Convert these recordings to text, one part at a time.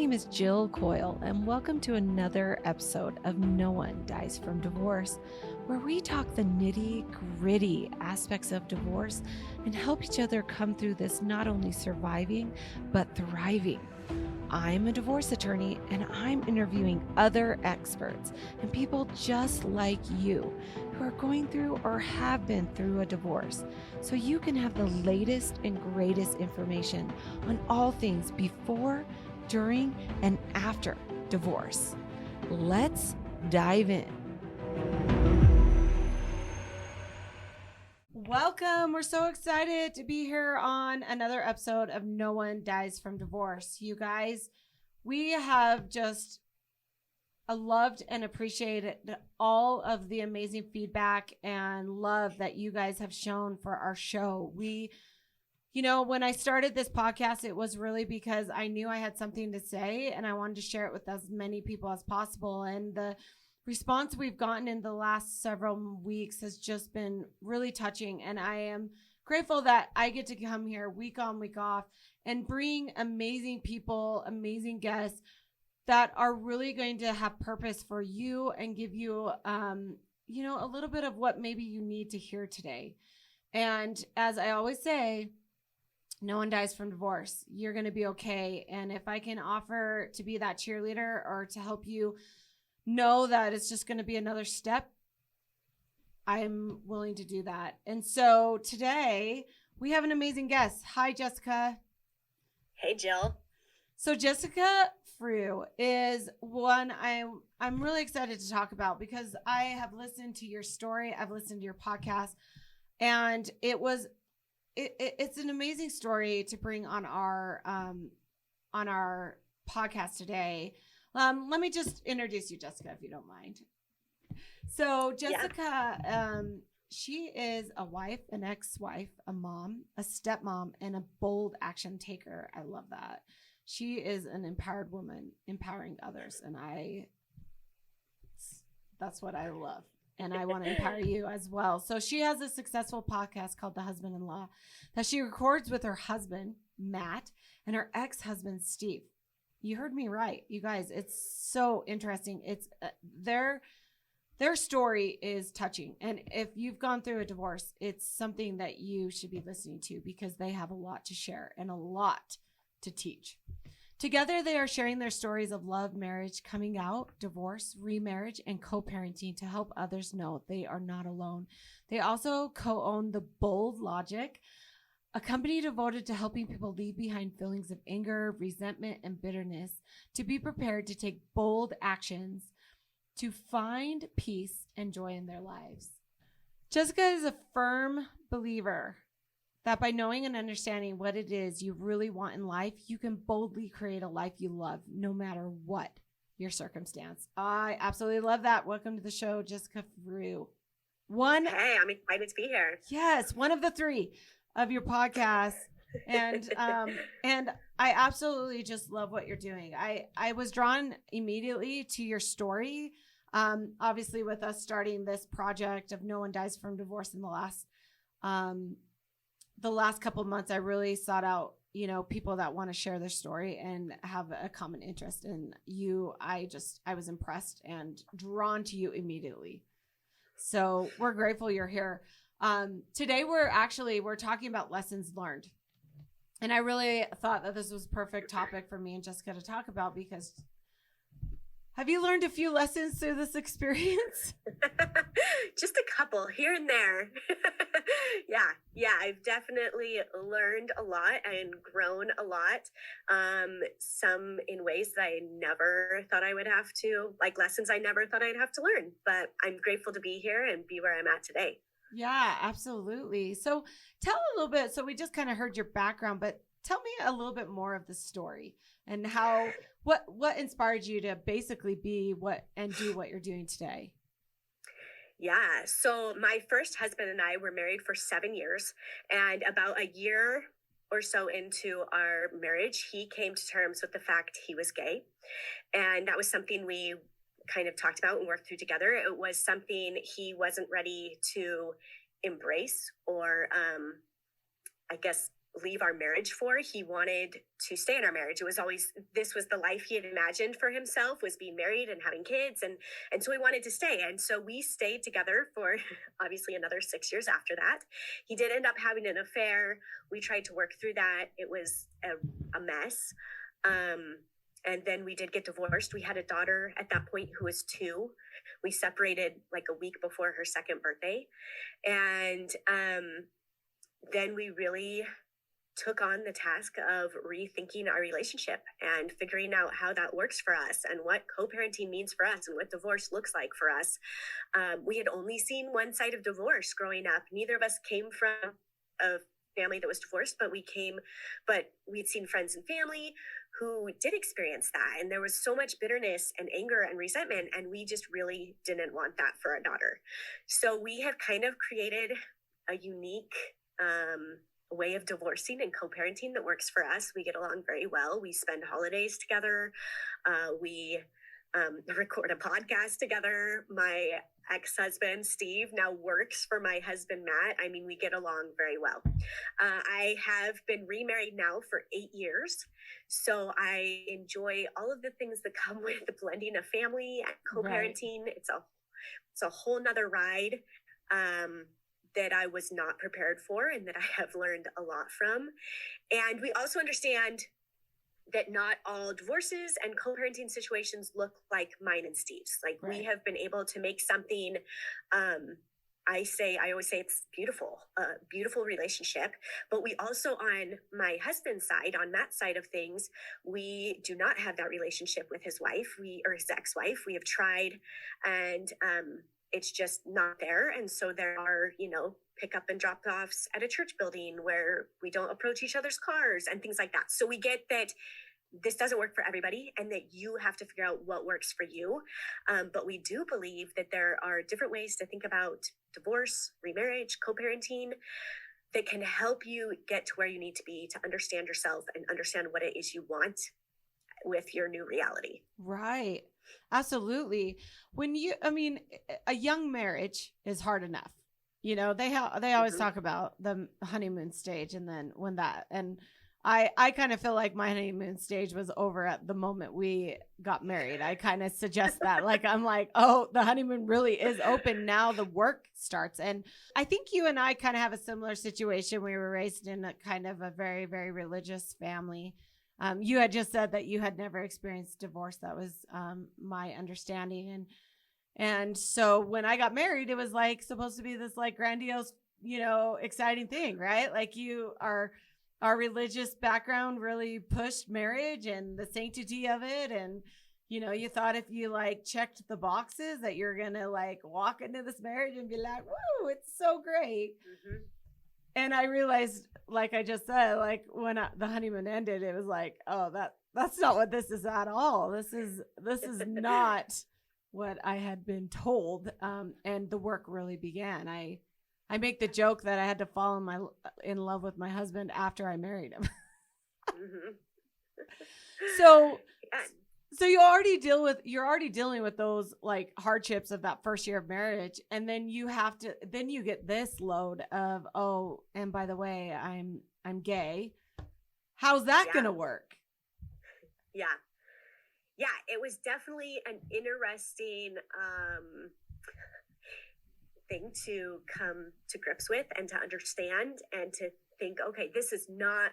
name is Jill Coyle, and welcome to another episode of No One Dies from Divorce, where we talk the nitty-gritty aspects of divorce and help each other come through this not only surviving, but thriving. I'm a divorce attorney, and I'm interviewing other experts and people just like you who are going through or have been through a divorce, so you can have the latest and greatest information on all things before, during, and after divorce. Let's dive in. Welcome. We're so excited to be here on another episode of No One Dies from Divorce. You guys, we have just loved and appreciated all of the amazing feedback and love that you guys have shown for our show. When I started this podcast, it was really because I knew I had something to say and I wanted to share it with as many people as possible. And the response we've gotten in the last several weeks has just been really touching. And I am grateful that I get to come here week on, week off and bring amazing people, amazing guests that are really going to have purpose for you and give you, a little bit of what maybe you need to hear today. And as I always say, no one dies from divorce. You're going to be okay. And if I can offer to be that cheerleader or to help you know that it's just going to be another step, I'm willing to do that. And so today we have an amazing guest. Hi, Jessica. Hey, Jill. So Jessica Frew is one I'm really excited to talk about because I have listened to your story. I've listened to your podcast, and it's an amazing story to bring on our podcast today. Let me just introduce you, Jessica, if you don't mind. So Jessica, she is a wife, an ex-wife, a mom, a stepmom, and a bold action taker. I love that. She is an empowered woman, empowering others. And that's what I love. And I want to empower you as well. So she has a successful podcast called The Husband-in-Law that she records with her husband, Matt, and her ex-husband, Steve. You heard me right, you guys. It's so interesting. It's their story is touching. And if you've gone through a divorce, it's something that you should be listening to because they have a lot to share and a lot to teach. Together, they are sharing their stories of love, marriage, coming out, divorce, remarriage, and co-parenting to help others know they are not alone. They also co-own The Bold Logic, a company devoted to helping people leave behind feelings of anger, resentment, and bitterness to be prepared to take bold actions to find peace and joy in their lives. Jessica is a firm believer that by knowing and understanding what it is you really want in life, you can boldly create a life you love, no matter what your circumstance. I absolutely love that. Welcome to the show, Jessica Frew. Hey, I'm excited to be here. Yes, one of the three of your podcasts. And I absolutely just love what you're doing. I was drawn immediately to your story. Obviously, with us starting this project of No One Dies from Divorce in the last couple of months, I really sought out, people that want to share their story and have a common interest in you. I was impressed and drawn to you immediately. So we're grateful you're here. Today we're talking about lessons learned. And I really thought that this was a perfect topic for me and Jessica to talk about because have you learned a few lessons through this experience? Just a couple here and there. Yeah, I've definitely learned a lot and grown a lot. Some in ways that I never thought I would have to, like lessons I never thought I'd have to learn. But I'm grateful to be here and be where I'm at today. Yeah, absolutely. So tell a little bit. So we just kind of heard your background, but tell me a little bit more of the story and what inspired you to basically be and do what you're doing today. Yeah. So my first husband and I were married for 7 years, and about a year or so into our marriage, he came to terms with the fact he was gay. And that was something we kind of talked about and worked through together. It was something he wasn't ready to embrace or, I guess, leave our marriage for. He wanted to stay in our marriage. It was always, this was the life he had imagined for himself, was being married and having kids. And so he wanted to stay. And so we stayed together for obviously another 6 years after that. He did end up having an affair. We tried to work through that. It was a mess. And then we did get divorced. We had a daughter at that point who was 2. We separated like a week before her 2nd birthday. And then we really took on the task of rethinking our relationship and figuring out how that works for us and what co-parenting means for us and what divorce looks like for us. We had only seen one side of divorce growing up. Neither of us came from a family that was divorced, but we'd seen friends and family who did experience that. And there was so much bitterness and anger and resentment. And we just really didn't want that for our daughter. So we have kind of created a unique way of divorcing and co-parenting that works for us. We get along very well. We spend holidays together. We record a podcast together. My ex-husband, Steve, now works for my husband, Matt. I mean, we get along very well. I have been remarried now for 8 years. So I enjoy all of the things that come with the blending of family and co-parenting. Right. It's a whole nother ride that I was not prepared for and that I have learned a lot from. And we also understand that not all divorces and co-parenting situations look like mine and Steve's. Like right. We have been able to make something, I always say it's beautiful, a beautiful relationship. But we also, on my husband's side, on Matt's side of things, we do not have that relationship with his wife, or his ex-wife. We have tried, and it's just not there. And so there are, pick up and drop offs at a church building where we don't approach each other's cars and things like that. So we get that this doesn't work for everybody and that you have to figure out what works for you. But we do believe that there are different ways to think about divorce, remarriage, co-parenting that can help you get to where you need to be to understand yourself and understand what it is you want with your new reality. Right. Absolutely. A young marriage is hard enough. They always talk about the honeymoon stage, and then I kind of feel like my honeymoon stage was over at the moment we got married. I kind of suggest that, I'm like, oh, the honeymoon really is open now. The work starts. And I think you and I kind of have a similar situation. We were raised in a kind of a very, very religious family. You had just said that you had never experienced divorce. That was my understanding. And so when I got married, it was supposed to be this grandiose, exciting thing, right? Our religious background really pushed marriage and the sanctity of it. And, you thought if you checked the boxes that you're going to walk into this marriage and be like, woo, it's so great. Mm-hmm. And I realized, like I just said, when the honeymoon ended, it was oh, that's not what this is at all. This is not what I had been told. And the work really began. I make the joke that I had to fall in love with my husband after I married him. Mm-hmm. So you're already dealing with those hardships of that first year of marriage, and then you get this load of, oh, and by the way, I'm gay. How's that gonna work? Yeah, it was definitely an interesting thing to come to grips with and to understand and to think, okay, this is not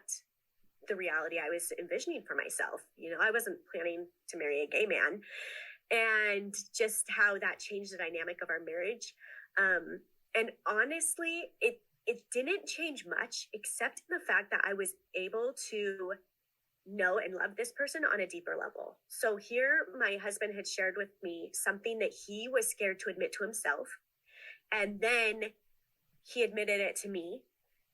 the reality I was envisioning for myself. I wasn't planning to marry a gay man, and just how that changed the dynamic of our marriage. And honestly, it didn't change much, except in the fact that I was able to know and love this person on a deeper level. So here, my husband had shared with me something that he was scared to admit to himself. And then he admitted it to me,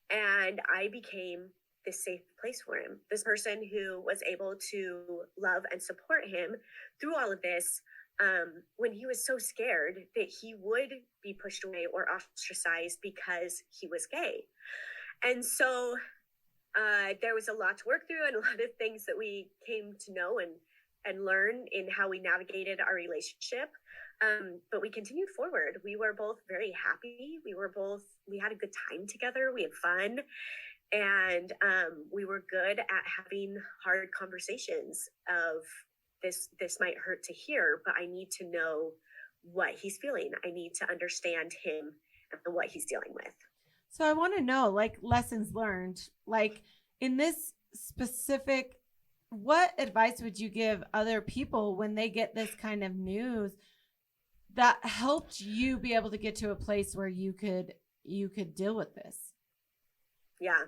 and I became this safe place for him. This person who was able to love and support him through all of this, when he was so scared that he would be pushed away or ostracized because he was gay. And so there was a lot to work through and a lot of things that we came to know and learn in how we navigated our relationship. But we continued forward. We were both very happy. We had a good time together. We had fun. And we were good at having hard conversations of this might hurt to hear, but I need to know what he's feeling. I need to understand him and what he's dealing with. So I want to know, like, lessons learned, like in this specific, what advice would you give other people when they get this kind of news that helped you be able to get to a place where you could deal with this? Yeah.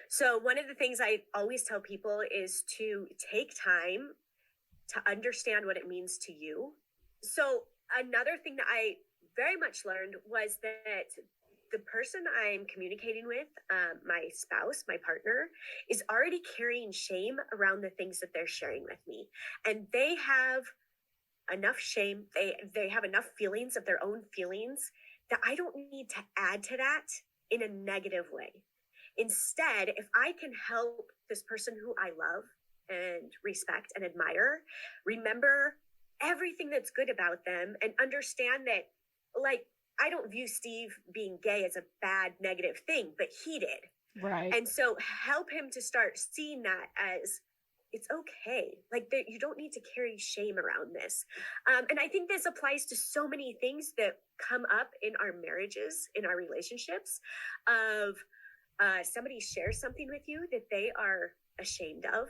So one of the things I always tell people is to take time to understand what it means to you. So another thing that I very much learned was that the person I'm communicating with, my spouse, my partner, is already carrying shame around the things that they're sharing with me. And they have enough shame. They have enough feelings of their own feelings that I don't need to add to that in a negative way. Instead, if I can help this person who I love and respect and admire, remember everything that's good about them and understand that, like, I don't view Steve being gay as a bad, negative thing, but he did. Right. And so help him to start seeing that as it's okay. Like, you don't need to carry shame around this. And I think this applies to so many things that come up in our marriages, in our relationships, of somebody shares something with you that they are ashamed of.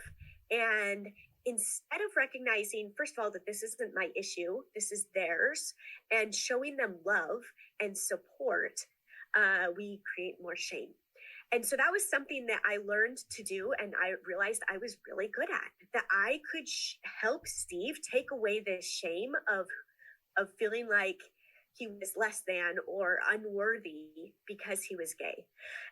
And instead of recognizing, first of all, that this isn't my issue, this is theirs, and showing them love and support, we create more shame. And so that was something that I learned to do, and I realized I was really good at, that I could help Steve take away the shame of feeling like he was less than or unworthy because he was gay.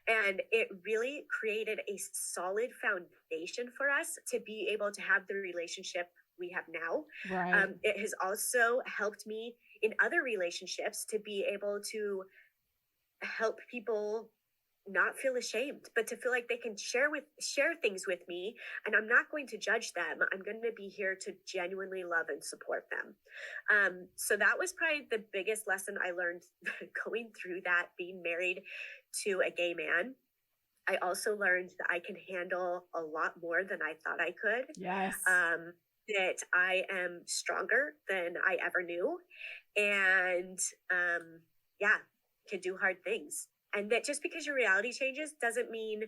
And it really created a solid foundation for us to be able to have the relationship we have now. Right. It has also helped me in other relationships to be able to help people not feel ashamed, but to feel like they can share things with me, and I'm not going to judge them. I'm going to be here to genuinely love and support them. So that was probably the biggest lesson I learned going through that, being married to a gay man. I also learned that I can handle a lot more than I thought I could. Yes. That I am stronger than I ever knew, and can do hard things. And that just because your reality changes doesn't mean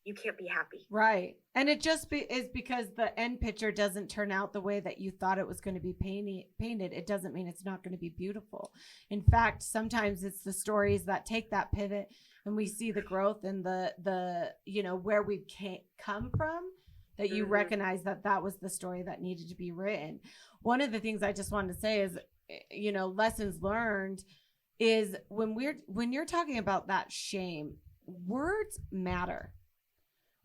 you can't be happy. Right. And it just is because the end picture doesn't turn out the way that you thought it was going to be painted. It doesn't mean it's not going to be beautiful. In fact, sometimes it's the stories that take that pivot and we see the growth and the where we come from, that you recognize that was the story that needed to be written. One of the things I just wanted to say is, lessons learned is when you're talking about that shame, words matter.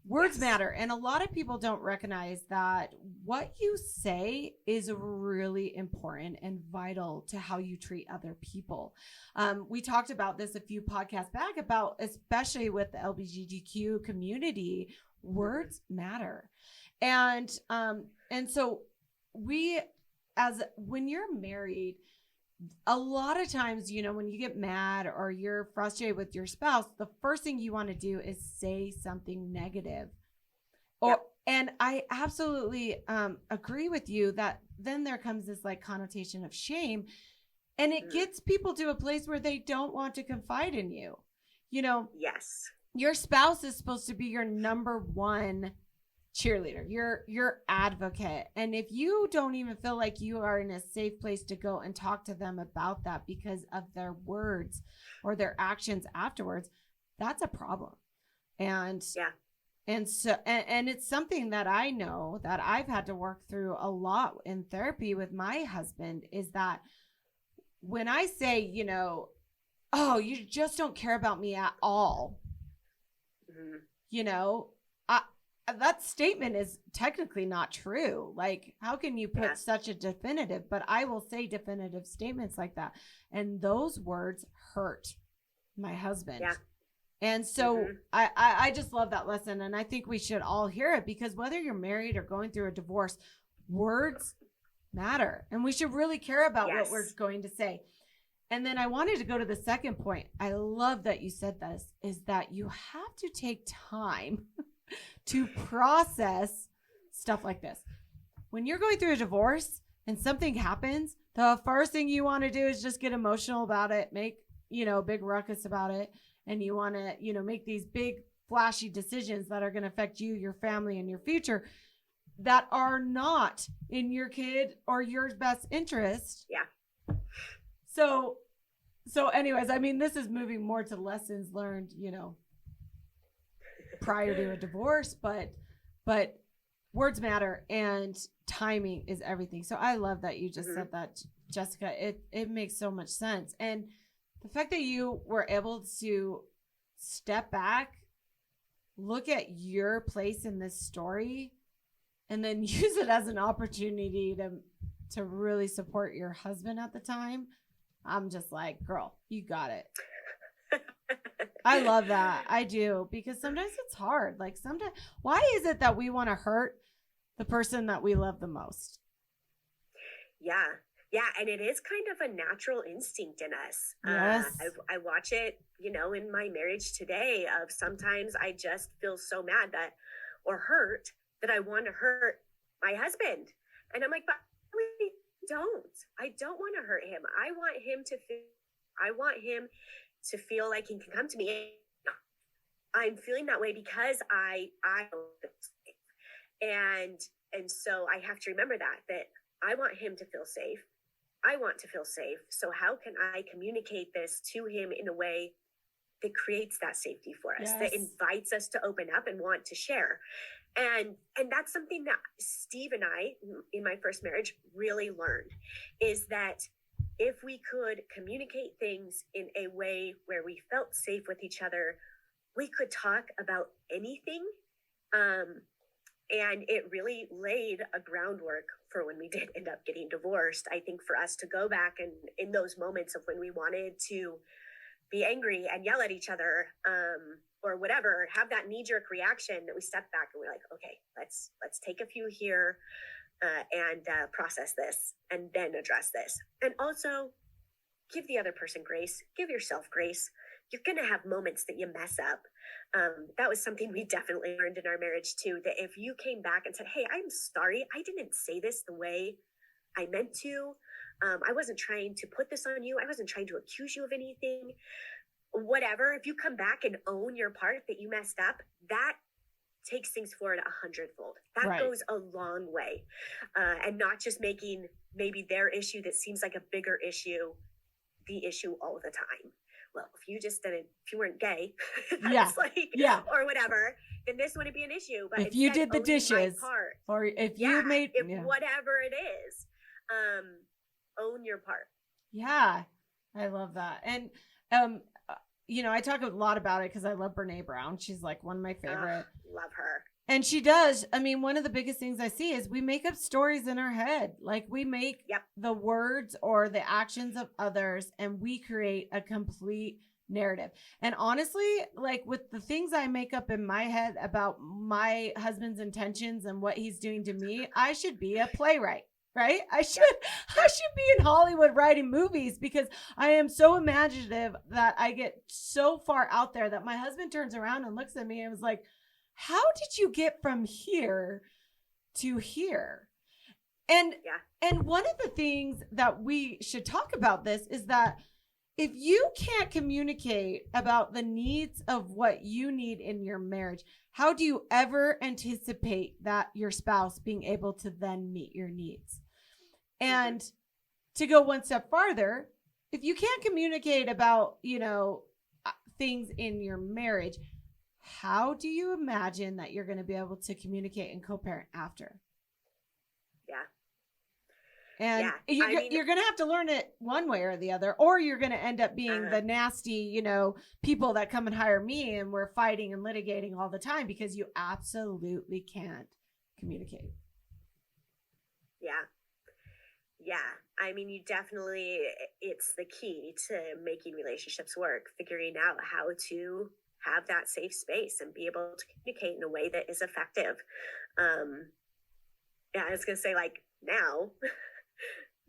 Words matter. And a lot of people don't recognize that what you say is really important and vital to how you treat other people. We talked about this a few podcasts back about, especially with the LGBTQ community, words matter. And so when you're married, a lot of times, when you get mad or you're frustrated with your spouse, the first thing you want to do is say something negative. And I absolutely agree with you that then there comes this like connotation of shame, and it gets people to a place where they don't want to confide in you. Yes. Your spouse is supposed to be your number one cheerleader, your advocate. And if you don't even feel like you are in a safe place to go and talk to them about that because of their words or their actions afterwards, that's a problem. And so it's something that I know that I've had to work through a lot in therapy with my husband, is that when I say, oh, you just don't care about me at all, that statement is technically not true. Like, how can you put such a definitive? But I will say definitive statements like that, and those words hurt my husband. Yeah. And so I just love that lesson, and I think we should all hear it, because whether you're married or going through a divorce, words matter, and we should really care about what we're going to say. And then I wanted to go to the second point. I love that you said this, is that you have to take time to process stuff like this. When you're going through a divorce and something happens, the first thing you want to do is just get emotional about it, make, big ruckus about it. And you want to, make these big flashy decisions that are going to affect you, your family, and your future that are not in your kid or your best interest. Yeah. So anyways, I mean, this is moving more to lessons learned, prior to a divorce, but words matter and timing is everything. So I love that you just said that, Jessica. It makes so much sense. And the fact that you were able to step back, look at your place in this story, and then use it as an opportunity to really support your husband at the time. I'm just like, girl, you got it. I love that. I do, because sometimes it's hard. Like sometimes, why is it that we want to hurt the person that we love the most? Yeah. Yeah. And it is kind of a natural instinct in us. Yes. I watch it, in my marriage today of sometimes I just feel so mad that, or hurt that I want to hurt my husband. And I'm like, but I don't want to hurt him. I want him to feel like he can come to me. I'm feeling that way because I and so I have to remember that I want him to feel safe. I want to feel safe. So how can I communicate this to him in a way that creates that safety for us, that invites us to open up and want to share? And that's something that Steve and I, in my first marriage, really learned, is that if we could communicate things in a way where we felt safe with each other, we could talk about anything. And it really laid a groundwork for when we did end up getting divorced. I think for us to go back and in those moments of when we wanted to be angry and yell at each other, or whatever, have that knee-jerk reaction, that we stepped back and we're like, okay, let's take a few here and process this and then address this. And also give the other person grace, give yourself grace. You're going to have moments that you mess up. That was something we definitely learned in our marriage too, that if you came back and said, hey, I'm sorry, I didn't say this the way I meant to. I wasn't trying to put this on you. I wasn't trying to accuse you of anything. Whatever, if you come back and own your part that you messed up, that takes things forward 100-fold. That goes a long way. And not just making maybe their issue that seems like a bigger issue, the issue all the time. Well, if you weren't gay, or whatever, then this wouldn't be an issue. But if you did the dishes, or if you made, whatever it is, own your part. Yeah, I love that. And, I talk a lot about it because I love Brene Brown. She's like one of my favorite. Love her. And she does. I mean, one of the biggest things I see is we make up stories in our head. Like we make the words or the actions of others, and we create a complete narrative. And honestly, like with the things I make up in my head about my husband's intentions and what he's doing to me, I should be a playwright. Right? I should be in Hollywood writing movies, because I am so imaginative that I get so far out there that my husband turns around and looks at me and was like, how did you get from here to here? And one of the things that we should talk about this is that if you can't communicate about the needs of what you need in your marriage, how do you ever anticipate that your spouse being able to then meet your needs? And to go one step farther, if you can't communicate about, things in your marriage, how do you imagine that you're going to be able to communicate and co-parent after? And you're going to have to learn it one way or the other, or you're going to end up being the nasty, people that come and hire me and we're fighting and litigating all the time because you absolutely can't communicate. Yeah. I mean, it's the key to making relationships work, figuring out how to have that safe space and be able to communicate in a way that is effective. I was going to say, like, now,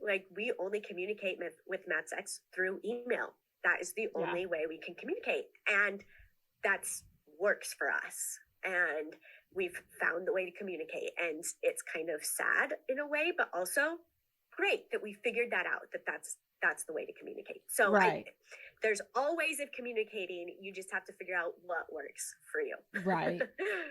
Like, we only communicate with Matt's ex through email. That is the only way we can communicate. And that's works for us. And we've found the way to communicate. And it's kind of sad in a way, but also great that we figured that out, that's the way to communicate. So there's all ways of communicating. You just have to figure out what works for you.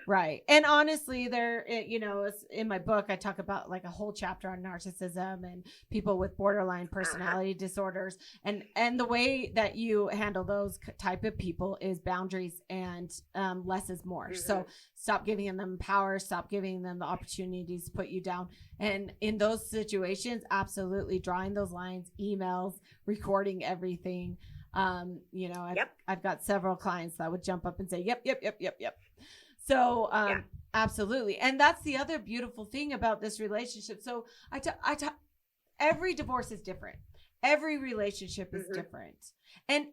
Right. And honestly, there, you know, it's in my book, I talk about like a whole chapter on narcissism and people with borderline personality disorders. And the way that you handle those type of people is boundaries and less is more. So stop giving them power, stop giving them the opportunities to put you down. And in those situations, absolutely drawing those lines, emails, recording everything. You know, I've got several clients that would jump up and say, yep. So, absolutely. And that's the other beautiful thing about this relationship. So every divorce is different. Every relationship is different. And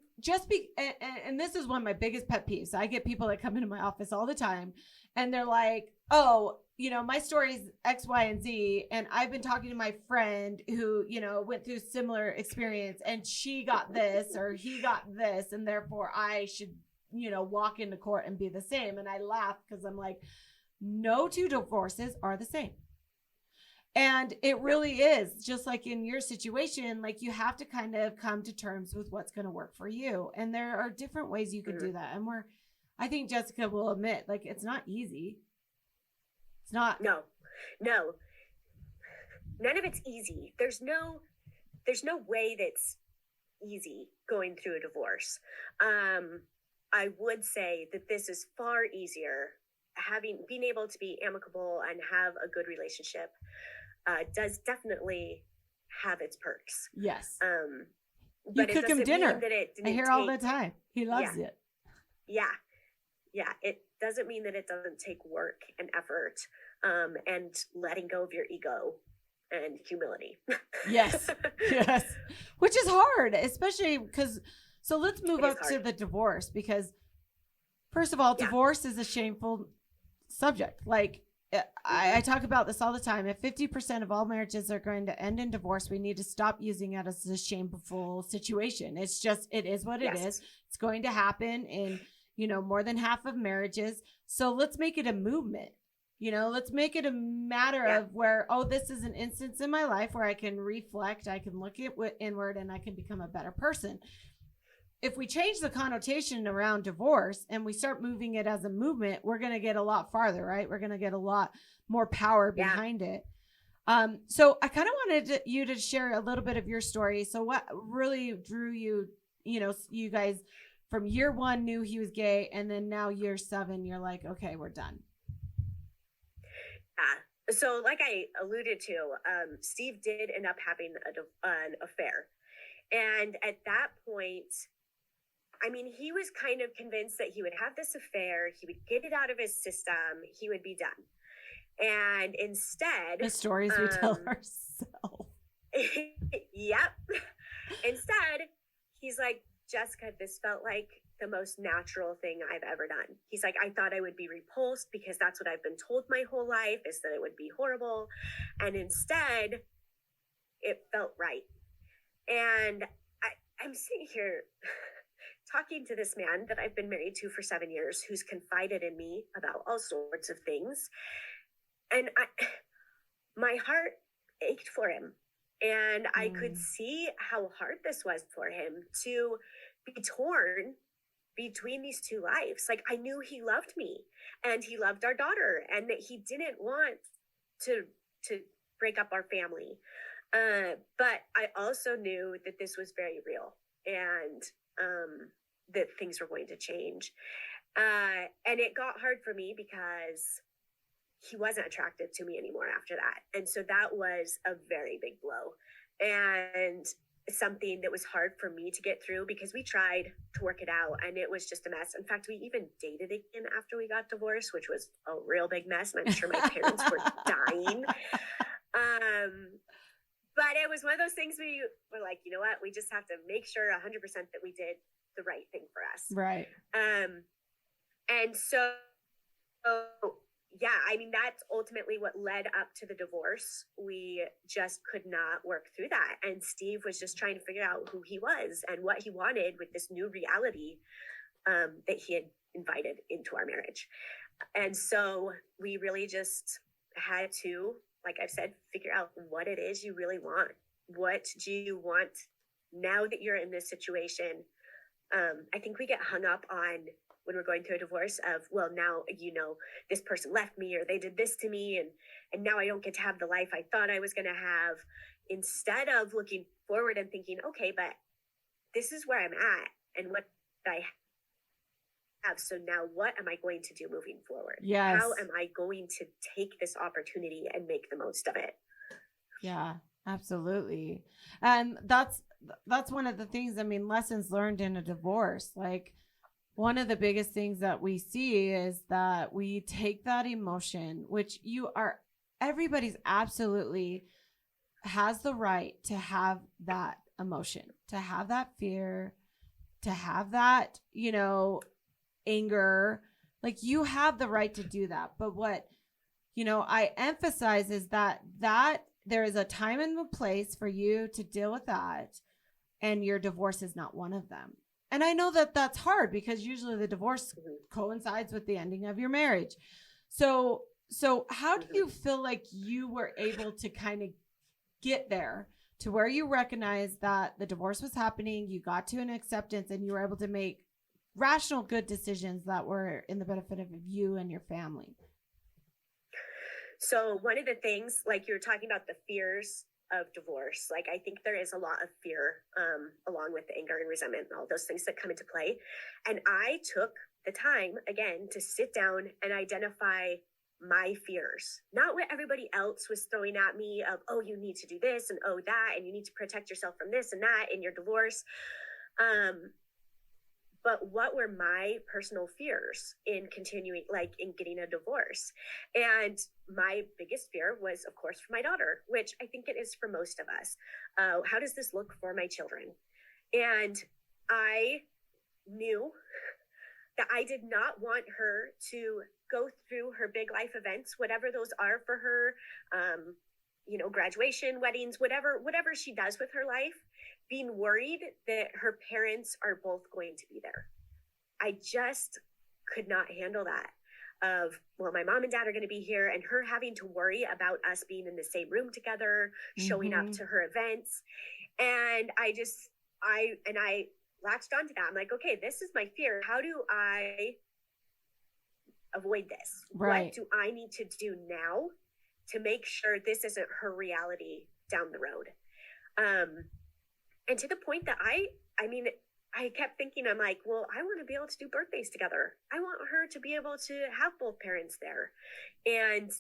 and this is one of my biggest pet peeves. I get people that come into my office all the time and they're like, oh, you know, my story is X, Y, and Z. And I've been talking to my friend who, you know, went through similar experience and she got this or he got this. And therefore I should, you know, walk into court and be the same. And I laugh because I'm like, no two divorces are the same. And it really is just like in your situation, like you have to kind of come to terms with what's going to work for you. And there are different ways you can do that. And I think Jessica will admit, like, it's not easy. It's not. No, none of it's easy. There's no way that's easy going through a divorce. I would say that this is far easier. Being able to be amicable and have a good relationship does definitely have its perks. Yes. But you cook him dinner. I hear all the time. He loves it. Yeah. It doesn't mean that it doesn't take work and effort, and letting go of your ego and humility. Yes. Which is hard, especially because, so let's move up to the divorce, because first of all, divorce is a shameful subject. Like, I talk about this all the time. If 50% of all marriages are going to end in divorce, we need to stop using it as a shameful situation. It's just, it is what it is. It's going to happen in, you know, more than half of marriages. So let's make it a movement. You know, let's make it a matter of where, oh, this is an instance in my life where I can reflect, I can look inward, and I can become a better person. If we change the connotation around divorce and we start moving it as a movement, we're going to get a lot farther, right? We're going to get a lot more power behind it. So I kind of wanted you to share a little bit of your story. So what really drew you, you know, you guys from year 1 knew he was gay, and then now year 7, you're like, okay, we're done. So like I alluded to, Steve did end up having an affair. And at that point, I mean, he was kind of convinced that he would have this affair, he would get it out of his system, he would be done. And instead, the stories we tell ourselves. Yep. Instead, he's like, Jessica, this felt like the most natural thing I've ever done. He's like, I thought I would be repulsed because that's what I've been told my whole life, is that it would be horrible. And instead, it felt right. And I'm sitting here talking to this man that I've been married to for 7 years, who's confided in me about all sorts of things. And my heart ached for him. And I could see how hard this was for him to be torn between these two lives. Like, I knew he loved me and he loved our daughter, and that he didn't want to break up our family. But I also knew that this was very real, and that things were going to change. And it got hard for me because he wasn't attracted to me anymore after that. And so that was a very big blow, and something that was hard for me to get through, because we tried to work it out and it was just a mess. In fact, we even dated again after we got divorced, which was a real big mess. And I'm sure my parents were dying. But it was one of those things we were like, you know what? We just have to make sure 100% that we did the right thing for us. Right. And so yeah, I mean, that's ultimately what led up to the divorce. We just could not work through that. And Steve was just trying to figure out who he was and what he wanted with this new reality that he had invited into our marriage. And so we really just had to, like I've said, figure out what it is you really want. What do you want now that you're in this situation? I think we get hung up on when we're going through a divorce of, well, now, this person left me or they did this to me and now I don't get to have the life I thought I was going to have, instead of looking forward and thinking, okay, but this is where I'm at and what I have. So now what am I going to do moving forward? Yes. How am I going to take this opportunity and make the most of it? Yeah, absolutely. And that's one of the things, I mean, lessons learned in a divorce. Like, one of the biggest things that we see is that we take that emotion, which everybody's absolutely has the right to have that emotion, to have that fear, to have that, anger. Like, you have the right to do that. But what, I emphasize is that there is a time and a place for you to deal with that. And your divorce is not one of them. And I know that that's hard because usually the divorce coincides with the ending of your marriage. So how do you feel like you were able to kind of get there to where you recognize that the divorce was happening, you got to an acceptance, and you were able to make rational, good decisions that were in the benefit of you and your family? So one of the things, like you were talking about the fears of divorce, like I think there is a lot of fear along with the anger and resentment and all those things that come into play. And I took the time again to sit down and identify my fears, not what everybody else was throwing at me of, oh, you need to do this and oh, that, and you need to protect yourself from this and that in your divorce. But what were my personal fears in continuing, like in getting a divorce? And my biggest fear was, of course, for my daughter, which I think it is for most of us. How does this look for my children? And I knew that I did not want her to go through her big life events, whatever those are for her, graduation, weddings, whatever she does with her life, being worried that her parents are both going to be there. I just could not handle that of, well, my mom and dad are going to be here and her having to worry about us being in the same room together, showing up to her events. And I latched onto that. I'm like, okay, this is my fear. How do I avoid this? Right. What do I need to do now to make sure this isn't her reality down the road? And to the point that I kept thinking, I'm like, well, I want to be able to do birthdays together. I want her to be able to have both parents there. And,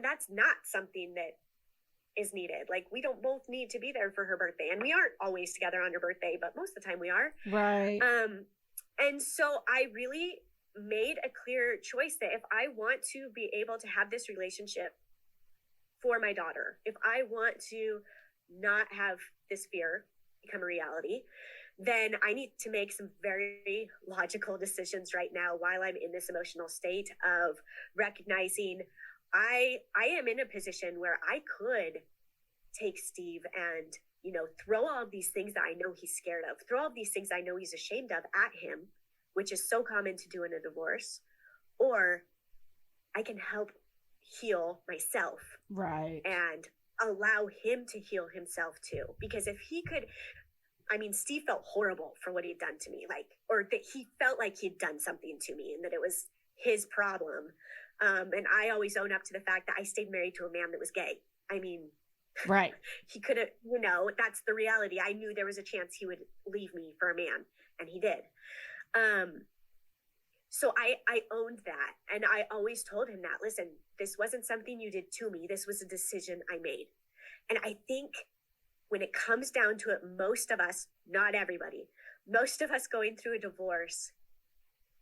that's not something that is needed. Like, we don't both need to be there for her birthday. And we aren't always together on her birthday, but most of the time we are. Right. And so I really made a clear choice that if I want to be able to have this relationship for my daughter, if I want to not have this fear become a reality, then I need to make some very logical decisions right now while I'm in this emotional state of recognizing I am in a position where I could take Steve and, throw all of these things that I know he's scared of, throw all of these things I know he's ashamed of at him, which is so common to do in a divorce, or I can help heal myself. Right. And allow him to heal himself too. Because if he could, Steve felt horrible for what he'd done to me, or that he felt like he'd done something to me and that it was his problem. And I always own up to the fact that I stayed married to a man that was gay. Right. He could have, that's the reality. I knew there was a chance he would leave me for a man, and he did. So I owned that. And I always told him that, listen, this wasn't something you did to me. This was a decision I made. And I think when it comes down to it, most of us, not everybody, most of us going through a divorce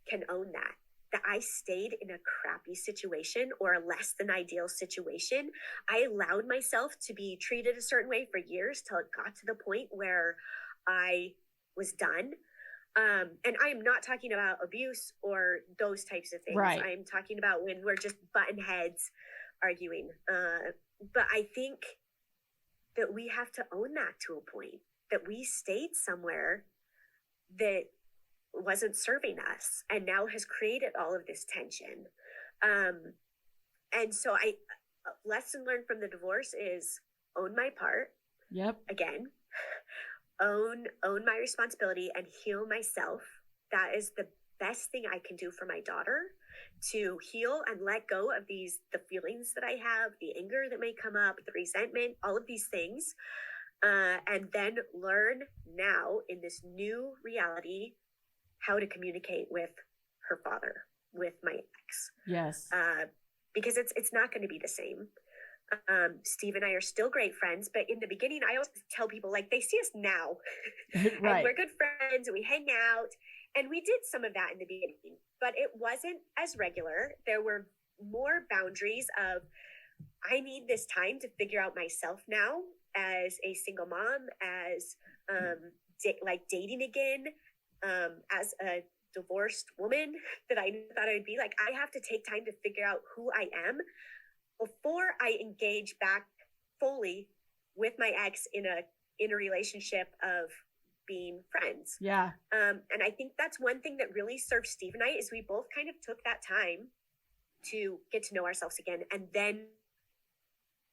can own that I stayed in a crappy situation or a less than ideal situation. I allowed myself to be treated a certain way for years till it got to the point where I was done. And I am not talking about abuse or those types of things. Right. I'm talking about when we're just button heads arguing. But I think that we have to own that to a point, that we stayed somewhere that wasn't serving us and now has created all of this tension. And so lesson learned from the divorce is own my part. Yep. Again, own my responsibility and heal myself. That is the best thing I can do for my daughter, to heal and let go of the feelings that I have, the anger that may come up, the resentment, all of these things. And then learn now in this new reality how to communicate with her father, with my ex. Yes. Because it's not going to be the same. Steve and I are still great friends, but in the beginning, I always tell people, like, they see us now, Right. and we're good friends, and we hang out, and we did some of that in the beginning, but it wasn't as regular. There were more boundaries of, I need this time to figure out myself now as a single mom, as dating again, as a divorced woman that I thought I would be. Like, I have to take time to figure out who I am before I engage back fully with my ex in a relationship of being friends. Yeah. And I think that's one thing that really served Steve and I, is we both kind of took that time to get to know ourselves again. And then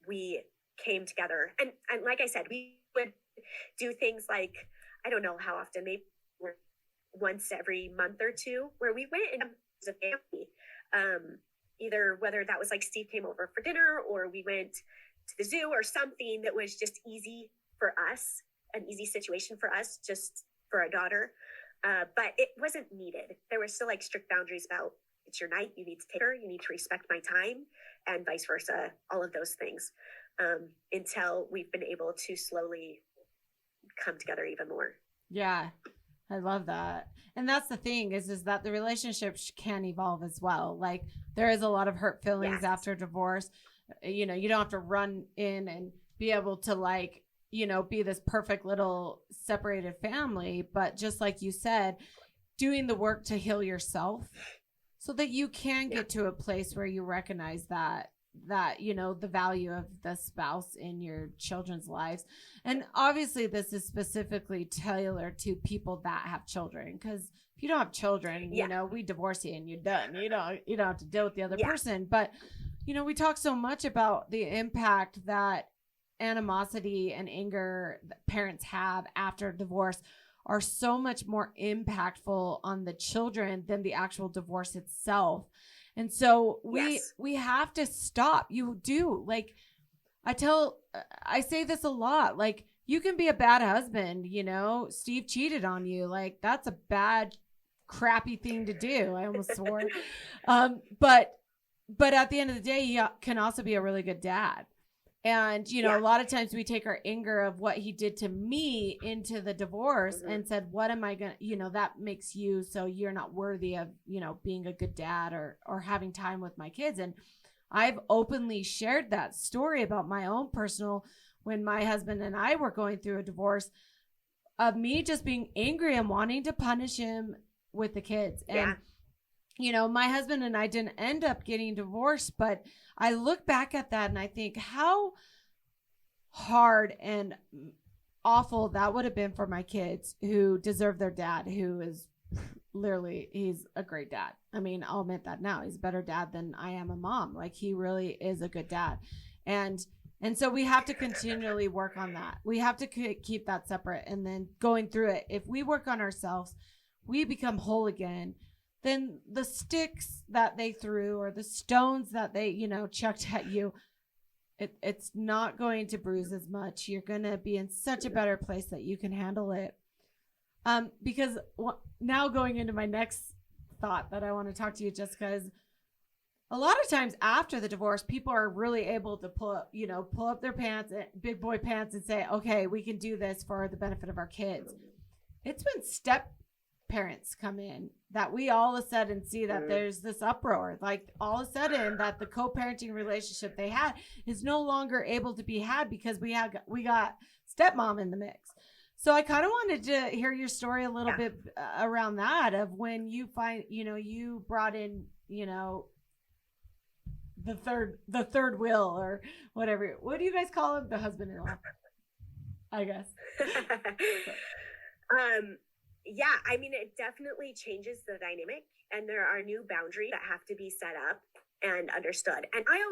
we came together. And like I said, we would do things like, I don't know how often, maybe once every month or two, where we went and as a family, either whether that was like Steve came over for dinner, or we went to the zoo, or something that was just easy for us, an easy situation for us, just for our daughter. But it wasn't needed. There were still like strict boundaries about, it's your night, you need to take her, you need to respect my time, and vice versa, all of those things, until we've been able to slowly come together even more. Yeah. I love that. And that's the thing is that the relationship can evolve as well. Like, there is a lot of hurt feelings after divorce. You know, you don't have to run in and be able to, like, you know, be this perfect little separated family. But just like you said, doing the work to heal yourself so that you can get to a place where you recognize that, you know, the value of the spouse in your children's lives. And obviously this is specifically tailored to people that have children, because if you don't have children, you know, we divorce you and you're done. You don't have to deal with the other person. But, you know, we talk so much about the impact that animosity and anger that parents have after divorce are so much more impactful on the children than the actual divorce itself. And so we have to stop. You do. Like, I say this a lot, like, you can be a bad husband, you know, Steve cheated on you. Like, that's a bad, crappy thing to do. I almost swore. But at the end of the day, he can also be a really good dad. And, you know, a lot of times we take our anger of what he did to me into the divorce and said, what am I going to, you know, that makes you, so you're not worthy of, you know, being a good dad or having time with my kids. And I've openly shared that story about my own personal, when my husband and I were going through a divorce, of me just being angry and wanting to punish him with the kids. And, you know, my husband and I didn't end up getting divorced, but I look back at that and I think how hard and awful that would have been for my kids, who deserve their dad, who is literally, he's a great dad. I mean, I'll admit that now. He's a better dad than I am a mom. Like, he really is a good dad. And so we have to continually work on that. We have to keep that separate, and then going through it. If we work on ourselves, we become whole again. Then the sticks that they threw, or the stones that they, you know, chucked at you, it's not going to bruise as much. You're going to be in such a better place that you can handle it. Because now going into my next thought that I want to talk to you, Jessica, is a lot of times after the divorce, people are really able to pull up their pants, big boy pants, and say, okay, we can do this for the benefit of our kids. It's when step parents come in that we all of a sudden see that there's this uproar. Like, all of a sudden that the co-parenting relationship they had is no longer able to be had because we got stepmom in the mix. So I kind of wanted to hear your story a little Yeah. bit around that of when you find, you brought in, the third wheel or whatever. What do you guys call him? The husband-in-law, I guess. um, yeah, I mean, it definitely changes the dynamic, and there are new boundaries that have to be set up and understood. And I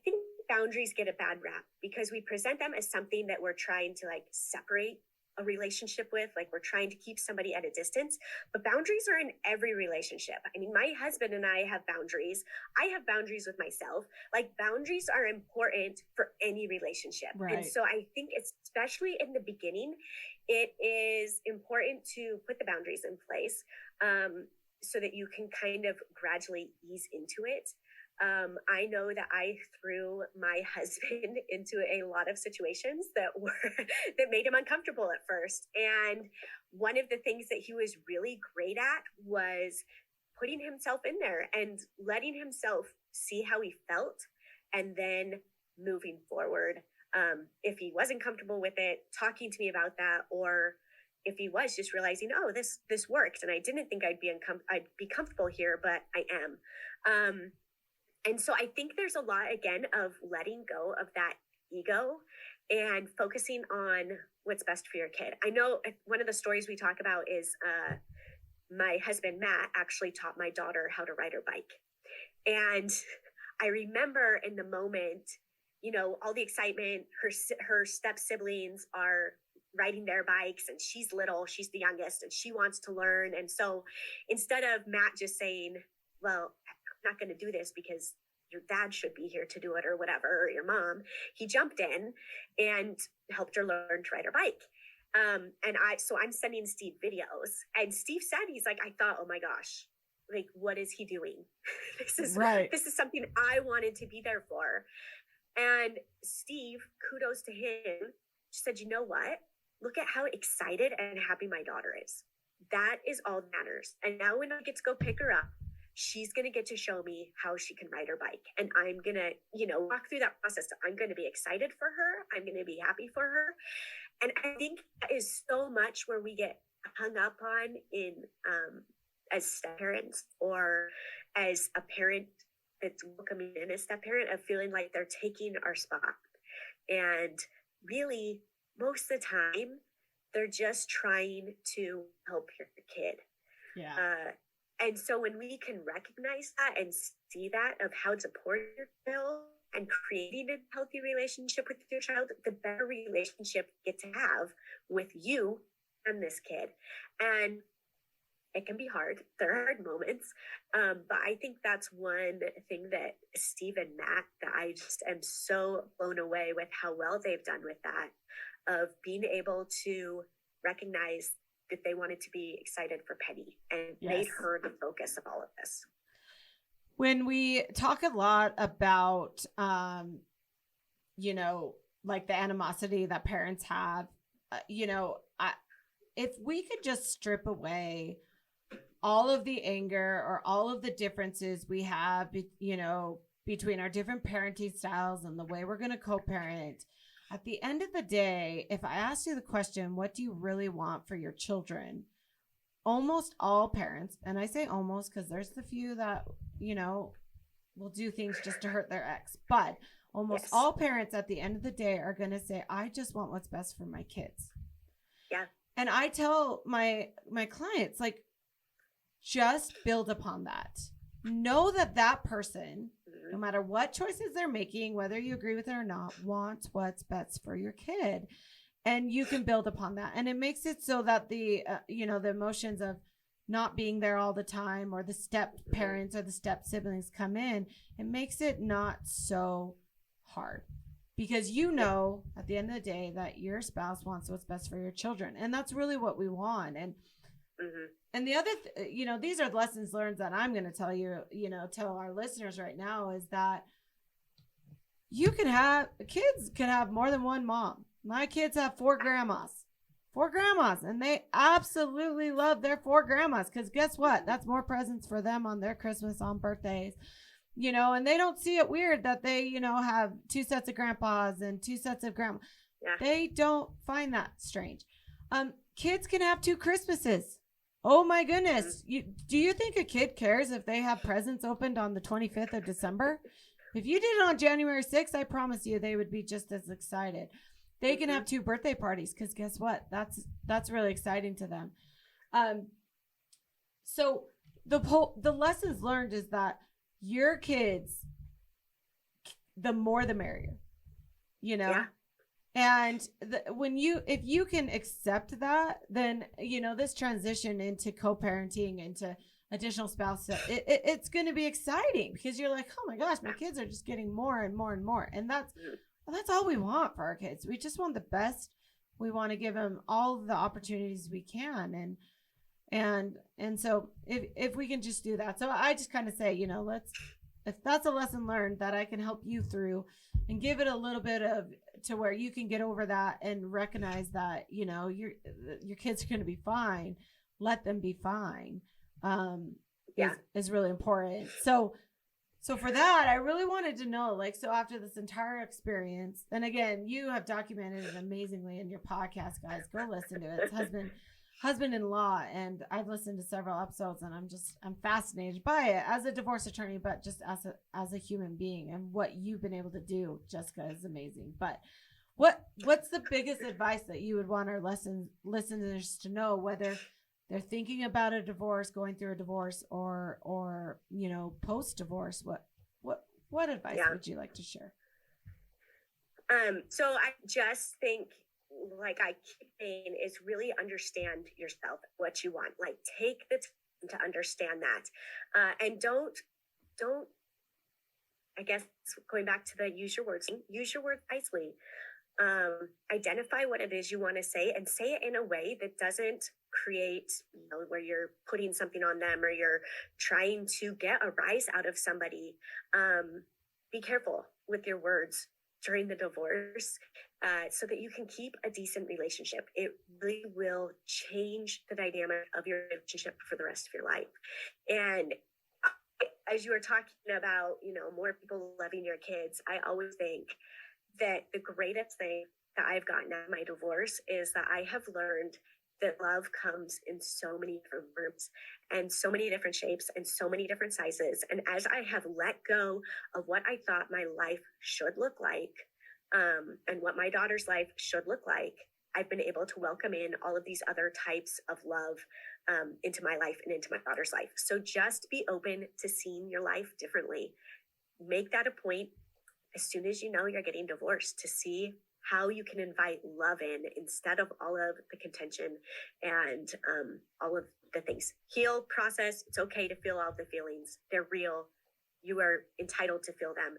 think boundaries get a bad rap because we present them as something that we're trying to like separate a relationship with, like we're trying to keep somebody at a distance. But boundaries are in every relationship. I mean, my husband and I have boundaries. I have boundaries with myself. Like boundaries are important for any relationship. Right. And so I think especially in the beginning, it is important to put the boundaries in place, so that you can kind of gradually ease into it. I know that I threw my husband into a lot of situations that made him uncomfortable at first. And one of the things that he was really great at was putting himself in there and letting himself see how he felt, and then moving forward. If he wasn't comfortable with it, talking to me about that, or if he was just realizing, oh, this worked, and I didn't think I'd be comfortable here, but I am. And so I think there's a lot, again, of letting go of that ego and focusing on what's best for your kid. I know one of the stories we talk about is my husband, Matt, actually taught my daughter how to ride her bike. And I remember in the moment, all the excitement, her step siblings are riding their bikes, and she's little, she's the youngest, and she wants to learn. And so instead of Matt just saying, well, I'm not going to do this because your dad should be here to do it, or whatever, or your mom, he jumped in and helped her learn to ride her bike. So I'm sending Steve videos, and Steve said, he's like, I thought, oh my gosh, like, what is he doing? This is something I wanted to be there for. And Steve, kudos to him, said, you know what? Look at how excited and happy my daughter is. That is all that matters. And now when I get to go pick her up, she's going to get to show me how she can ride her bike. And I'm going to, walk through that process. I'm going to be excited for her. I'm going to be happy for her. And I think that is so much where we get hung up on in, as step parents, or as a parent that's welcoming in as step parent, of feeling like they're taking our spot. And really, most of the time, they're just trying to help your kid. Yeah. And so when we can recognize that and see that, of how to support your child and creating a healthy relationship with your child, the better relationship you get to have with you and this kid. And it can be hard. There are hard moments. But I think that's one thing that Steve and Matt, that I just am so blown away with how well they've done with that, of being able to recognize that they wanted to be excited for Penny and made her the focus of all of this. When we talk a lot about, like the animosity that parents have, if we could just strip away all of the anger or all of the differences we have, between our different parenting styles and the way we're going to co-parent, at the end of the day, if I ask you the question, what do you really want for your children? Almost all parents, and I say almost because there's the few that, will do things just to hurt their ex, but almost all parents at the end of the day are going to say, I just want what's best for my kids. Yeah. And I tell my clients, like, just build upon that. Know that person, no matter what choices they're making, whether you agree with it or not, wants what's best for your kid. And you can build upon that. And it makes it so that the emotions of not being there all the time, or the step parents or the step siblings come in, it makes it not so hard. Because at the end of the day, that your spouse wants what's best for your children. And that's really what we want. And and the other, these are the lessons learned that I'm going to tell you, tell our listeners right now, is that kids can have more than one mom. My kids have four grandmas, and they absolutely love their four grandmas, because guess what? That's more presents for them on their Christmas, on birthdays, and they don't see it weird that they, have two sets of grandpas and two sets of grandma. Yeah. They don't find that strange. Kids can have 2 Christmases. Oh my goodness. Do you think a kid cares if they have presents opened on the 25th of December? If you did it on January 6th, I promise you they would be just as excited. They can have 2 birthday parties because guess what? That's really exciting to them. So the lessons learned is that your kids, the more the merrier, you know. Yeah. And if you can accept that, then this transition into co-parenting, into additional spouse, it's going to be exciting because you're like, oh my gosh, my kids are just getting more and more and more, and that's all we want for our kids. We just want the best. We want to give them all the opportunities we can, and so if we can just do that. So I just kind of say, if that's a lesson learned that I can help you through and give it a little bit of to where you can get over that and recognize that, your kids are going to be fine. Let them be fine. Is really important. So for that, I really wanted to know, so after this entire experience, and again, you have documented it amazingly in your podcast, guys, go listen to it. It's husband-in-law, and I've listened to several episodes, and I'm fascinated by it as a divorce attorney, but just as a human being, and what you've been able to do, Jessica, is amazing. But what's the biggest advice that you would want our listeners to know, whether they're thinking about a divorce, going through a divorce, or post-divorce? What advice would you like to share? So I just think, like I keep saying, is really understand yourself, what you want. Like, take the time to understand that, and don't. I guess going back to the use your words wisely. Identify what it is you want to say, and say it in a way that doesn't create, where you're putting something on them or you're trying to get a rise out of somebody. Be careful with your words during the divorce, so that you can keep a decent relationship. It really will change the dynamic of your relationship for the rest of your life. And as you were talking about, more people loving your kids, I always think that the greatest thing that I've gotten out of my divorce is that I have learned that love comes in so many different forms and so many different shapes and so many different sizes. And as I have let go of what I thought my life should look like, and what my daughter's life should look like, I've been able to welcome in all of these other types of love into my life and into my daughter's life. So just be open to seeing your life differently. Make that a point as soon as you know you're getting divorced, to see how you can invite love in instead of all of the contention and all of the things. Heal, process. It's okay to feel all the feelings. They're real. You are entitled to feel them.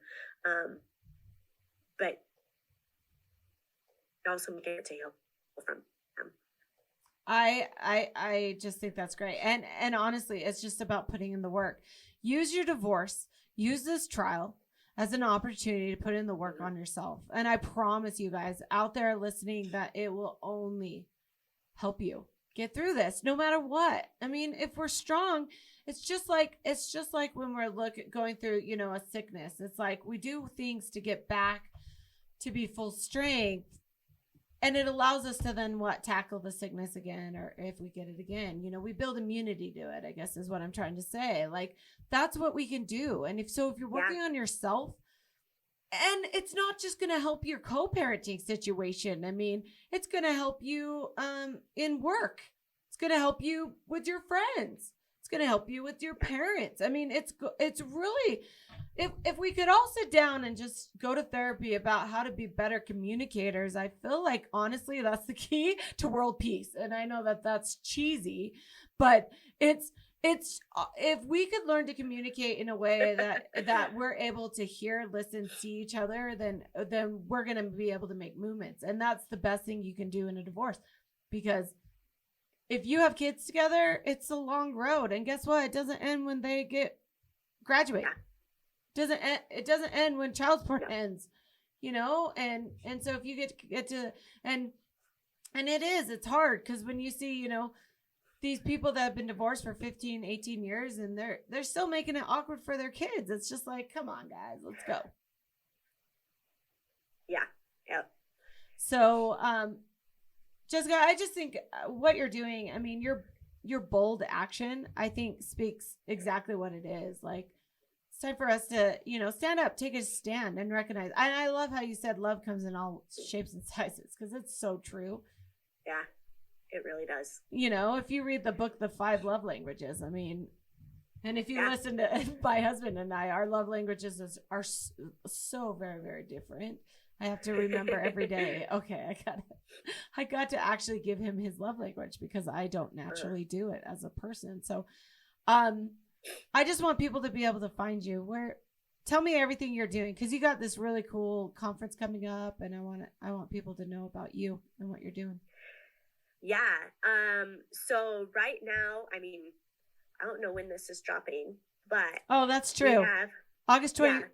But also make it to heal from them. I just think that's great. And honestly, it's just about putting in the work. Use your divorce, use this trial as an opportunity to put in the work on yourself. And I promise you guys out there listening that it will only help you get through this, no matter what. I mean, if we're strong, it's just like when we're going through, a sickness. It's like we do things to get back to be full strength. And it allows us to then tackle the sickness again, or if we get it again, we build immunity to it, I guess is what I'm trying to say. Like, that's what we can do. And if you're working on yourself, and it's not just going to help your co-parenting situation. I mean, it's going to help you in work. It's going to help you with your friends. It's going to help you with your parents. I mean, it's really, if we could all sit down and just go to therapy about how to be better communicators, I feel like, honestly, that's the key to world peace. And I know that that's cheesy, but it's if we could learn to communicate in a way that we're able to hear, listen, see each other, then we're going to be able to make movements. And that's the best thing you can do in a divorce, because if you have kids together, it's a long road. And guess what? It doesn't end when they graduate. It doesn't end when child support ends, and so if you get to, and it's hard, because when you see, these people that have been divorced for 15, 18 years, and they're still making it awkward for their kids. It's just like, come on, guys, let's go. Yeah. Yep. So, Jessica, I just think what you're doing, I mean, your bold action, I think speaks exactly what it is. Like, it's time for us to, stand up, take a stand and recognize. And I love how you said love comes in all shapes and sizes, because it's so true. Yeah, it really does. If you read the book, The 5 Love Languages, I mean, and if you listen to my husband and I, our love languages are so very, very different. I have to remember every day, okay, I got to actually give him his love language, because I don't naturally do it as a person. So, I just want people to be able to find you. Tell me everything you're doing, because you got this really cool conference coming up, and I want people to know about you and what you're doing. Yeah. So right now, I mean, I don't know when this is dropping, but that's true. August 20. Yeah.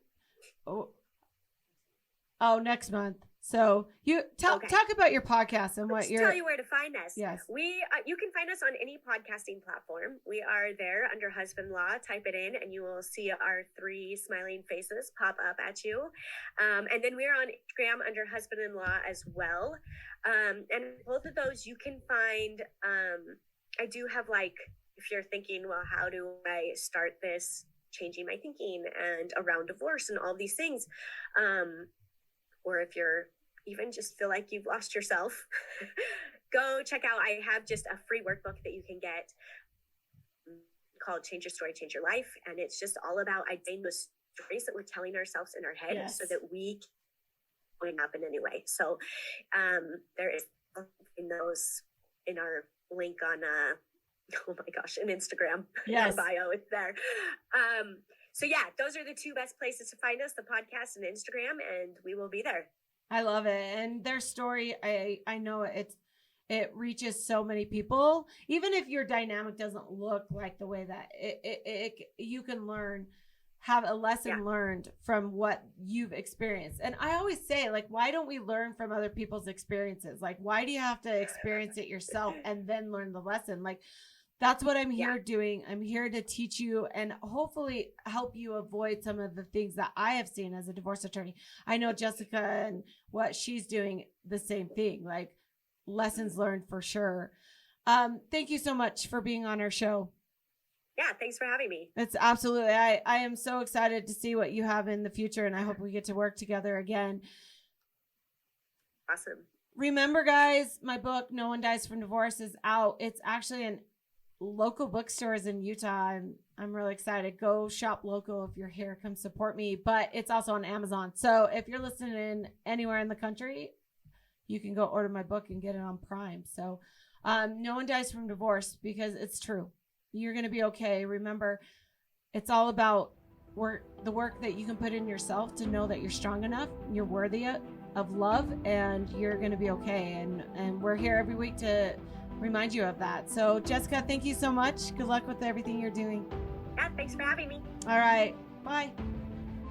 Oh, next month. So you talk about your podcast and what you're. Tell you where to find us. Yes. You can find us on any podcasting platform. We are there under Husband Law. Type it in and you will see our 3 smiling faces pop up at you. And then we're on Instagram under Husband and Law as well. And both of those you can find. I do have, like, if you're thinking, well, how do I start this changing my thinking and around divorce and all these things, or if you're even just feel like you've lost yourself, go check out. I have just a free workbook that you can get called Change Your Story, Change Your Life. And it's just all about identifying the stories that we're telling ourselves in our head so that we can happen anyway. So there is in those in our link on oh my gosh, in Instagram. Yes. Our bio, it's there. So yeah, those are the 2 best places to find us, the podcast and Instagram, and we will be there. I love it. And their story, I know it reaches so many people. Even if your dynamic doesn't look like the way that you can have a lesson learned from what you've experienced. And I always say, like, why don't we learn from other people's experiences? Like, why do you have to experience it yourself and then learn the lesson? Like, that's what I'm here doing. I'm here to teach you and hopefully help you avoid some of the things that I have seen as a divorce attorney. I know Jessica and what she's doing, the same thing, like lessons learned for sure. Thank you so much for being on our show. Yeah, thanks for having me. It's absolutely. I am so excited to see what you have in the future, and I hope we get to work together again. Awesome. Remember, guys, my book, No One Dies from Divorce, is out. It's actually in local bookstores in Utah. I'm really excited. Go shop local if you're here. Come support me. But it's also on Amazon. So if you're listening anywhere in the country, you can go order my book and get it on Prime. So no one dies from divorce, because it's true. You're going to be okay. Remember, it's all about the work that you can put in yourself to know that you're strong enough, you're worthy of love, and you're going to be okay. And we're here every week to remind you of that. So Jessica, thank you so much. Good luck with everything you're doing. Yeah, thanks for having me. All right. Bye.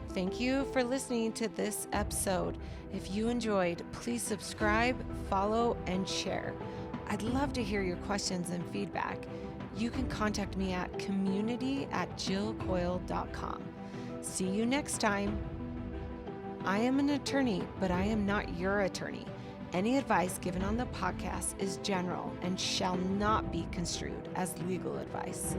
Thank you for listening to this episode. If you enjoyed, please subscribe, follow, and share. I'd love to hear your questions and feedback. You can contact me at community@jillcoyle.com. See you next time. I am an attorney, but I am not your attorney. Any advice given on the podcast is general and shall not be construed as legal advice.